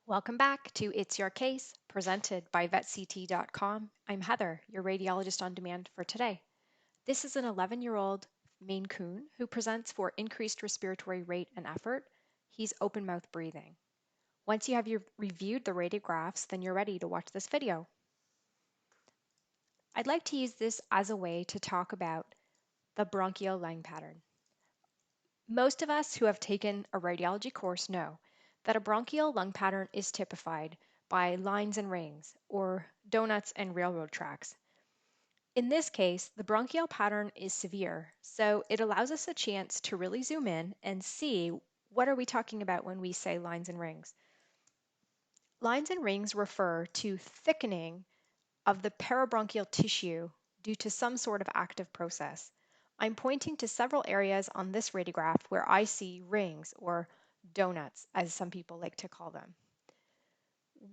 Welcome back to It's Your Case, presented by VetCT.com. I'm Heather, your radiologist on demand for today. This is an 11-year-old Maine Coon who presents for increased respiratory rate and effort. He's open mouth breathing. Once you have reviewed the radiographs, then you're ready to watch this video. I'd like to use this as a way to talk about the bronchial lung pattern. Most of us who have taken a radiology course know that a bronchial lung pattern is typified by lines and rings, or donuts and railroad tracks. In this case, the bronchial pattern is severe, so it allows us a chance to really zoom in and see what are we talking about when we say lines and rings. Lines and rings refer to thickening of the parabronchial tissue due to some sort of active process. I'm pointing to several areas on this radiograph where I see rings, or donuts, as some people like to call them.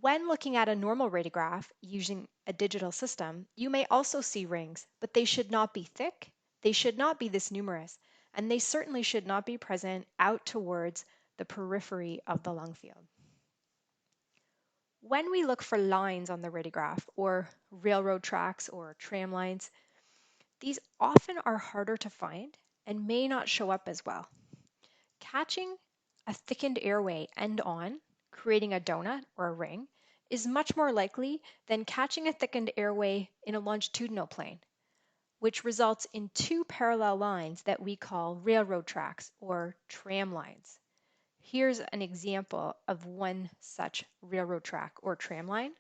When looking at a normal radiograph using a digital system, you may also see rings, but they should not be thick, they should not be this numerous, and they certainly should not be present out towards the periphery of the lung field. When we look for lines on the radiograph, or railroad tracks or tram lines, these often are harder to find and may not show up as well. Catching a thickened airway end on, creating a donut or a ring, is much more likely than catching a thickened airway in a longitudinal plane, which results in two parallel lines that we call railroad tracks or tram lines. Here's an example of one such railroad track or tram line.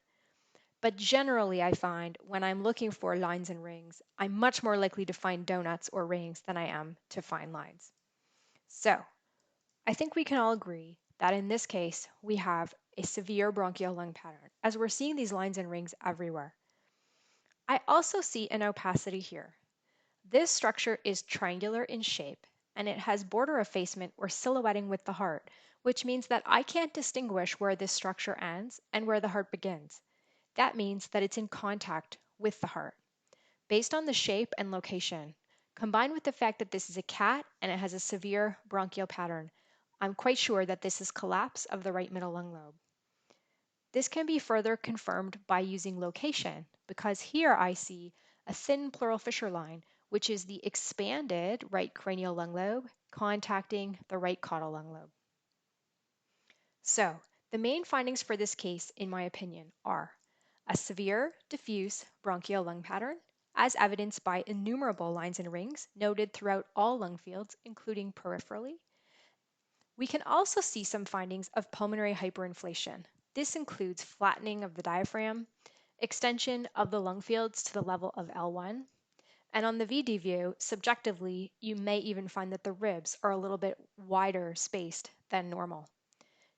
But generally, I find when I'm looking for lines and rings, I'm much more likely to find donuts or rings than I am to find lines. So I think we can all agree that in this case, we have a severe bronchial lung pattern, as we're seeing these lines and rings everywhere. I also see an opacity here. This structure is triangular in shape, and it has border effacement or silhouetting with the heart, which means that I can't distinguish where this structure ends and where the heart begins. That means that it's in contact with the heart. Based on the shape and location, combined with the fact that this is a cat and it has a severe bronchial pattern, I'm quite sure that this is collapse of the right middle lung lobe. This can be further confirmed by using location, because here I see a thin pleural fissure line, which is the expanded right cranial lung lobe contacting the right caudal lung lobe. So, the main findings for this case, in my opinion, are a severe diffuse bronchial lung pattern, as evidenced by innumerable lines and rings noted throughout all lung fields, including peripherally. We can also see some findings of pulmonary hyperinflation. This includes flattening of the diaphragm, extension of the lung fields to the level of L1, and on the VD view, subjectively, you may even find that the ribs are a little bit wider spaced than normal.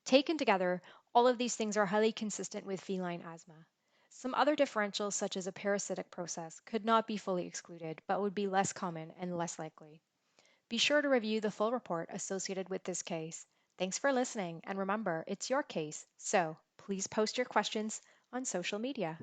Taken together, all of these things are highly consistent with feline asthma. Some other differentials, such as a parasitic process, could not be fully excluded, but would be less common and less likely. Be sure to review the full report associated with this case. Thanks for listening, and remember, it's your case, so please post your questions on social media.